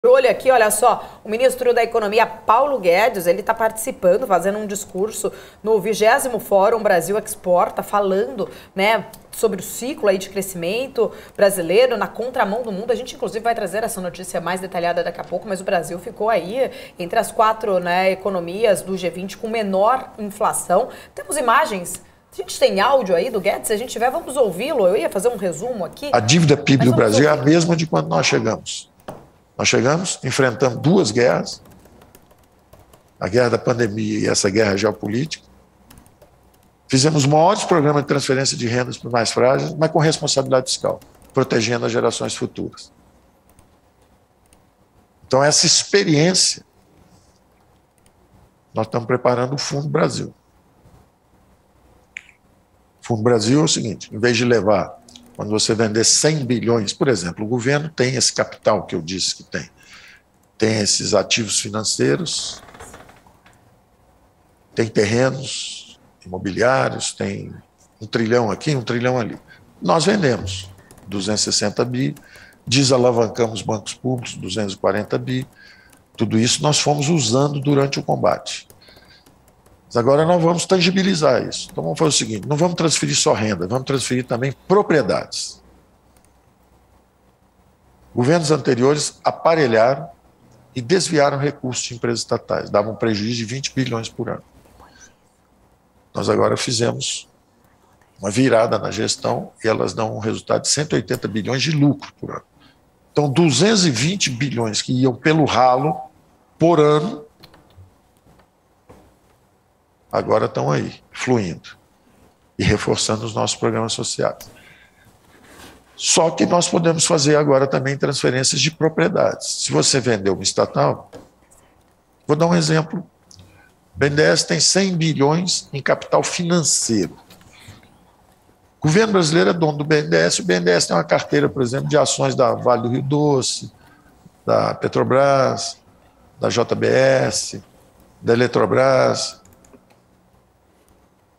Olho aqui, olha só, o ministro da Economia, Paulo Guedes, ele está participando, fazendo um discurso no 20º Fórum Brasil Exporta, falando, né, sobre o ciclo aí de crescimento brasileiro na contramão do mundo. A gente, inclusive, vai trazer essa notícia mais detalhada daqui a pouco, mas o Brasil ficou aí entre as 4, né, economias do G20 com menor inflação. Temos imagens. A gente tem áudio aí do Guedes? Se a gente tiver, vamos ouvi-lo. Eu ia fazer um resumo aqui. A dívida PIB do Brasil é a mesma de quando nós chegamos. Nós chegamos, enfrentamos 2 guerras, a guerra da pandemia e essa guerra geopolítica. Fizemos maiores programas de transferência de rendas para os mais frágeis, mas com responsabilidade fiscal, protegendo as gerações futuras. Então, essa experiência, nós estamos preparando o Fundo Brasil. O Fundo Brasil é o seguinte, em vez de levar, quando você vender 100 bilhões, por exemplo, o governo tem esse capital que eu disse que tem esses ativos financeiros, tem terrenos imobiliários, tem 1 trilhão aqui, 1 trilhão ali. Nós vendemos 260 bi, desalavancamos bancos públicos, 240 bi, tudo isso nós fomos usando durante o combate. Mas agora nós vamos tangibilizar isso. Então vamos fazer o seguinte, não vamos transferir só renda, vamos transferir também propriedades. Governos anteriores aparelharam e desviaram recursos de empresas estatais, davam um prejuízo de 20 bilhões por ano. Nós agora fizemos uma virada na gestão e elas dão um resultado de 180 bilhões de lucro por ano. Então 220 bilhões que iam pelo ralo por ano, agora estão aí, fluindo e reforçando os nossos programas sociais. Só que nós podemos fazer agora também transferências de propriedades. Se você vender uma estatal, vou dar um exemplo. O BNDES tem 100 bilhões em capital financeiro. O governo brasileiro é dono do BNDES, o BNDES tem uma carteira, por exemplo, de ações da Vale do Rio Doce, da Petrobras, da JBS, da Eletrobras.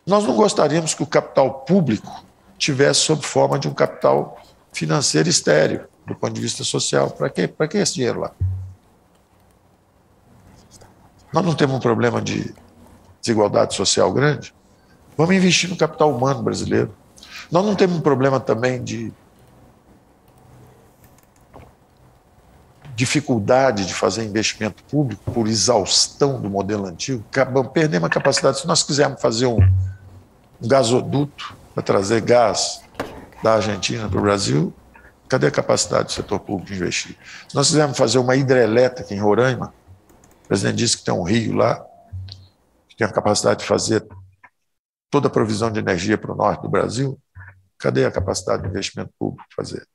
Nós não gostaríamos que o capital público tivesse sob forma de um capital financeiro estéril, do ponto de vista social. Para quê? Para que esse dinheiro lá? Nós não temos um problema de desigualdade social grande? Vamos investir no capital humano brasileiro. Nós não temos um problema também de dificuldade de fazer investimento público por exaustão do modelo antigo? Perdemos a capacidade. Se nós quisermos fazer um gasoduto para trazer gás da Argentina para o Brasil, cadê a capacidade do setor público de investir? Se nós quisermos fazer uma hidrelétrica em Roraima, o presidente disse que tem um rio lá, que tem a capacidade de fazer toda a provisão de energia para o norte do Brasil, cadê a capacidade de investimento público de fazer?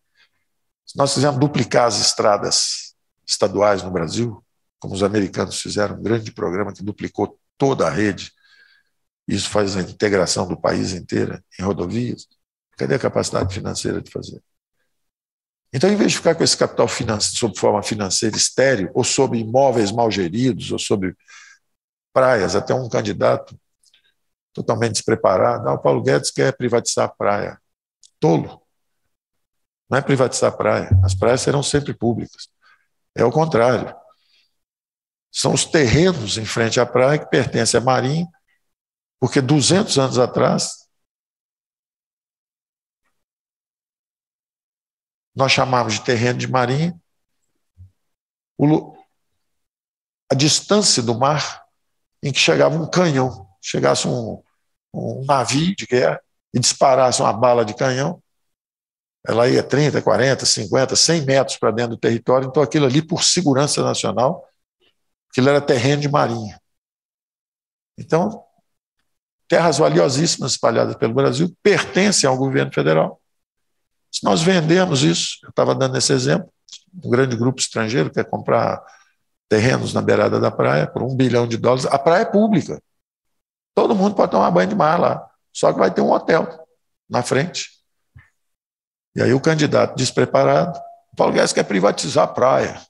Se nós quisermos duplicar as estradas estaduais no Brasil, como os americanos fizeram, um grande programa que duplicou toda a rede, isso faz a integração do país inteiro em rodovias, cadê a capacidade financeira de fazer? Então, em vez de ficar com esse capital sob forma financeira estéril, ou sobre imóveis mal geridos, ou sobre praias, até um candidato totalmente despreparado, o Paulo Guedes quer privatizar a praia. Tolo. Não é privatizar a praia. As praias serão sempre públicas. É o contrário. São os terrenos em frente à praia que pertencem à Marinha, porque 200 anos atrás nós chamávamos de terreno de Marinha a distância do mar em que chegava um canhão, chegasse um navio de guerra e disparasse uma bala de canhão, ela ia 30, 40, 50, 100 metros para dentro do território, então aquilo ali, por segurança nacional, aquilo era terreno de Marinha. Então, terras valiosíssimas espalhadas pelo Brasil pertencem ao governo federal. Se nós vendemos isso, eu estava dando esse exemplo, um grande grupo estrangeiro quer comprar terrenos na beirada da praia por $1 bilhão, a praia é pública. Todo mundo pode tomar banho de mar lá, só que vai ter um hotel na frente. E aí o candidato despreparado, o Paulo Guedes quer privatizar a praia.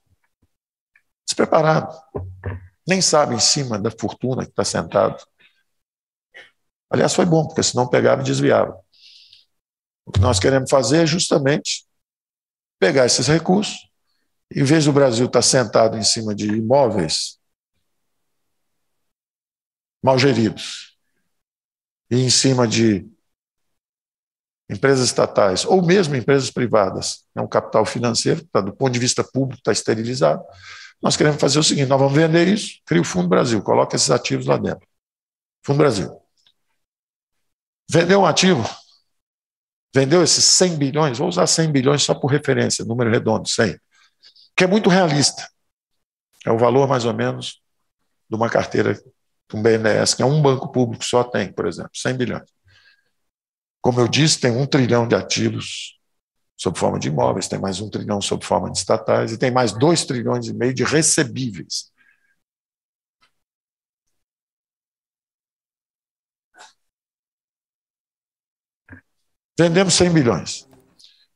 Despreparado. Nem sabe em cima da fortuna que está sentado. Aliás, foi bom, porque senão pegava e desviava. O que nós queremos fazer é justamente pegar esses recursos Em vez do Brasil estar sentado em cima de imóveis mal geridos e em cima de empresas estatais ou mesmo empresas privadas, é um capital financeiro, tá, do ponto de vista público está esterilizado, nós queremos fazer o seguinte, nós vamos vender isso, cria o Fundo Brasil, coloca esses ativos lá dentro. Fundo Brasil. Vendeu um ativo, vendeu esses 100 bilhões, vou usar 100 bilhões só por referência, número redondo, 100, que é muito realista. É o valor, mais ou menos, de uma carteira de um BNDES, que é um banco público só tem, por exemplo, 100 bilhões. Como eu disse, tem 1 trilhão de ativos sob forma de imóveis, tem mais 1 trilhão sob forma de estatais e tem mais 2,5 trilhões de recebíveis. Vendemos 100 bilhões.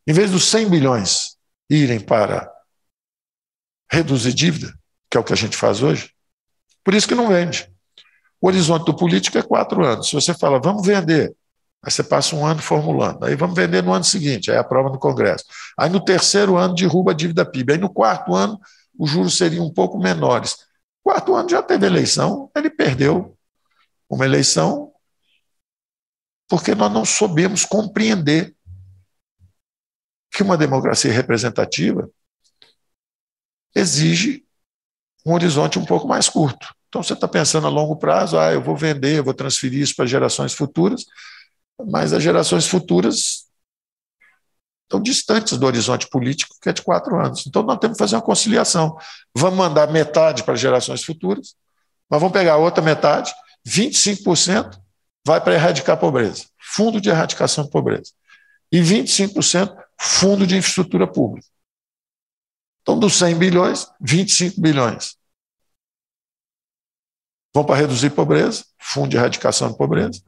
Em vez dos 100 bilhões irem para reduzir dívida, que é o que a gente faz hoje, por isso que não vende. O horizonte do político é 4 anos. Se você fala, vamos vender, aí você passa 1 ano formulando, aí vamos vender no ano seguinte, aí aprova no Congresso. Aí no 3º ano derruba a dívida PIB, aí no 4º ano os juros seriam um pouco menores. 4º ano já teve eleição, ele perdeu uma eleição porque nós não soubemos compreender que uma democracia representativa exige um horizonte um pouco mais curto. Então você está pensando a longo prazo, eu vou vender, eu vou transferir isso para gerações futuras, mas as gerações futuras estão distantes do horizonte político, que é de 4 anos. Então nós temos que fazer uma conciliação. Vamos mandar metade para gerações futuras, mas vamos pegar a outra metade, 25% vai para erradicar a pobreza, fundo de erradicação de pobreza, e 25% fundo de infraestrutura pública. Então, dos 100 bilhões, 25 bilhões vão para reduzir pobreza, fundo de erradicação de pobreza,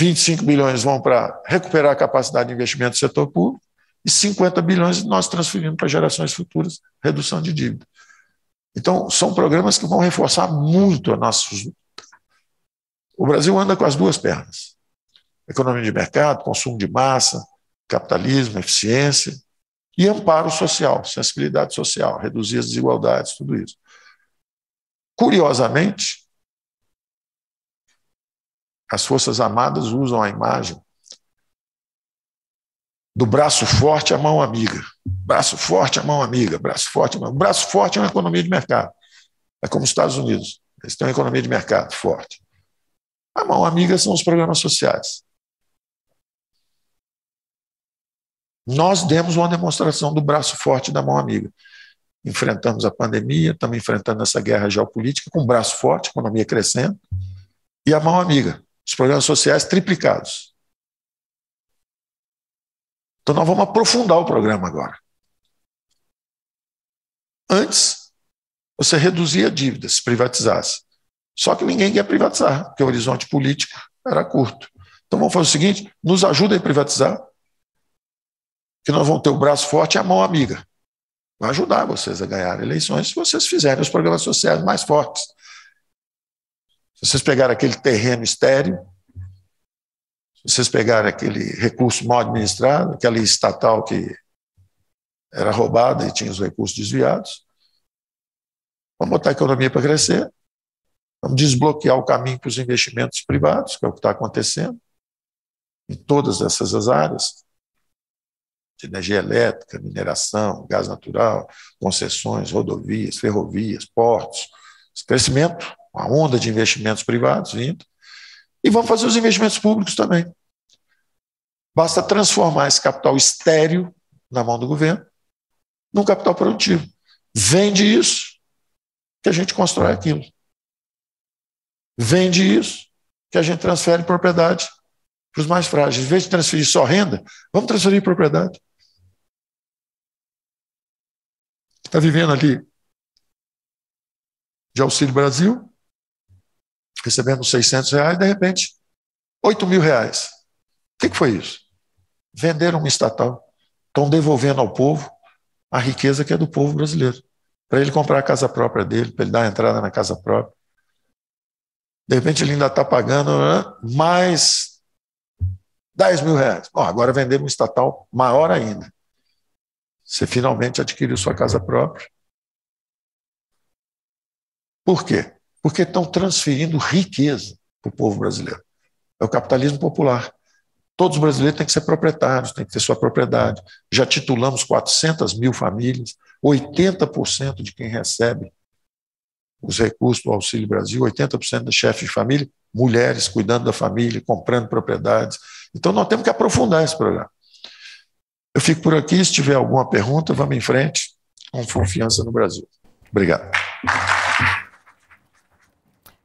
25 bilhões vão para recuperar a capacidade de investimento do setor público e 50 bilhões nós transferimos para gerações futuras, redução de dívida. Então, são programas que vão reforçar muito a nossa... O Brasil anda com as 2 pernas. Economia de mercado, consumo de massa, capitalismo, eficiência e amparo social, sensibilidade social, reduzir as desigualdades, tudo isso. Curiosamente, as Forças Armadas usam a imagem do braço forte à mão amiga. Braço forte à mão amiga, braço forte à mão... O braço forte é uma economia de mercado. É como os Estados Unidos. Eles têm uma economia de mercado forte. A mão amiga são os programas sociais. Nós demos uma demonstração do braço forte da mão amiga. Enfrentamos a pandemia, estamos enfrentando essa guerra geopolítica com o braço forte, economia crescendo, e a mão amiga, os programas sociais triplicados. Então nós vamos aprofundar o programa agora. Antes, você reduzia a dívida, se privatizasse. Só que ninguém quer privatizar, porque o horizonte político era curto. Então vamos fazer o seguinte, nos ajuda a privatizar, que nós vamos ter o braço forte e a mão amiga. Vai ajudar vocês a ganhar eleições se vocês fizerem os programas sociais mais fortes. Se vocês pegarem aquele terreno estéril, se vocês pegarem aquele recurso mal administrado, aquela estatal que era roubada e tinha os recursos desviados, vamos botar a economia para crescer, vamos desbloquear o caminho para os investimentos privados, que é o que está acontecendo em todas essas áreas, de energia elétrica, mineração, gás natural, concessões, rodovias, ferrovias, portos, esse crescimento, uma onda de investimentos privados vindo, e vamos fazer os investimentos públicos também. Basta transformar esse capital estéril na mão do governo num capital produtivo. Vende isso, que a gente constrói aquilo. Vende isso, que a gente transfere propriedade para os mais frágeis. Em vez de transferir só renda, vamos transferir propriedade. Está vivendo ali de Auxílio Brasil, recebendo R$600, de repente, R$8.000. O que foi isso? Venderam uma estatal. Estão devolvendo ao povo a riqueza que é do povo brasileiro, para ele comprar a casa própria dele, para ele dar a entrada na casa própria. De repente ele ainda está pagando mais R$10.000. Bom, agora venderam um estatal maior ainda. Você finalmente adquiriu sua casa própria. Por quê? Porque estão transferindo riqueza para o povo brasileiro. É o capitalismo popular. Todos os brasileiros têm que ser proprietários, têm que ter sua propriedade. Já titulamos 400 mil famílias, 80% de quem recebe os recursos do Auxílio Brasil, 80% dos chefes de família, mulheres cuidando da família, comprando propriedades. Então, nós temos que aprofundar esse programa. Eu fico por aqui. Se tiver alguma pergunta, vamos em frente, com confiança no Brasil. Obrigado.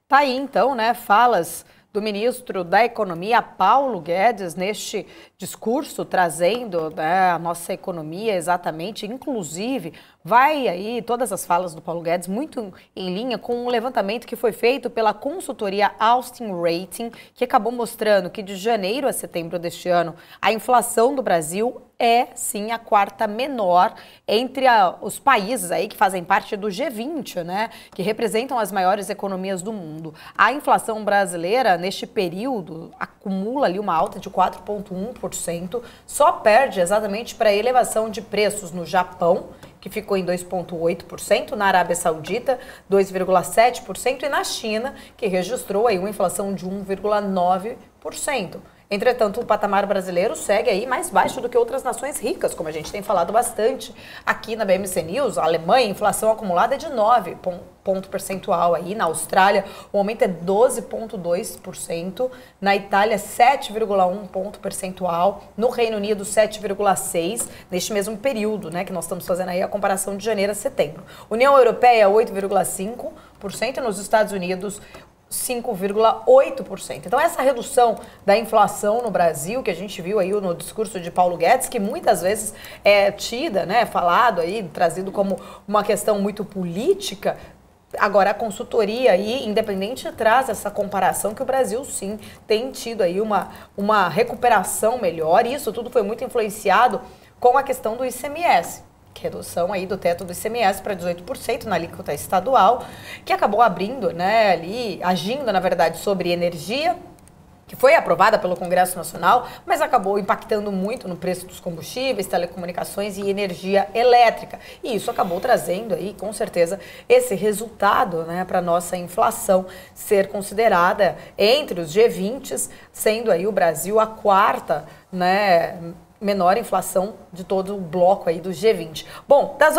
Tá aí, então, né, falas do ministro da Economia, Paulo Guedes, neste discurso, trazendo, né, a nossa economia exatamente, inclusive, vai aí todas as falas do Paulo Guedes muito em linha com um levantamento que foi feito pela consultoria Austin Rating, que acabou mostrando que de janeiro a setembro deste ano, a inflação do Brasil é, sim, a quarta menor entre os países aí que fazem parte do G20, né, que representam as maiores economias do mundo. A inflação brasileira, neste período, acumula ali uma alta de 4,1%, só perde exatamente para a elevação de preços no Japão, que ficou em 2,8%, na Arábia Saudita, 2,7%, e na China, que registrou aí uma inflação de 1,9%. Entretanto, o patamar brasileiro segue aí mais baixo do que outras nações ricas, como a gente tem falado bastante aqui na BMC News. A Alemanha, a inflação acumulada é de 9 ponto percentual aí. Na Austrália, o aumento é 12,2%. Na Itália, 7,1 ponto percentual. No Reino Unido, 7,6%. Neste mesmo período, né, que nós estamos fazendo aí a comparação de janeiro a setembro. União Europeia, 8,5%. E nos Estados Unidos, 5,8%. Então, essa redução da inflação no Brasil, que a gente viu aí no discurso de Paulo Guedes, que muitas vezes é tida, né, falado aí, trazido como uma questão muito política. Agora, a consultoria aí, independente, traz essa comparação que o Brasil, sim, tem tido aí uma recuperação melhor. E isso tudo foi muito influenciado com a questão do ICMS. Redução aí do teto do ICMS para 18% na alíquota estadual, que acabou abrindo, né, ali, agindo, na verdade, sobre energia, que foi aprovada pelo Congresso Nacional, mas acabou impactando muito no preço dos combustíveis, telecomunicações e energia elétrica. E isso acabou trazendo aí, com certeza, esse resultado, né, para a nossa inflação ser considerada entre os G20, sendo aí o Brasil a quarta, né, menor inflação de todo o bloco aí do G20. Bom, das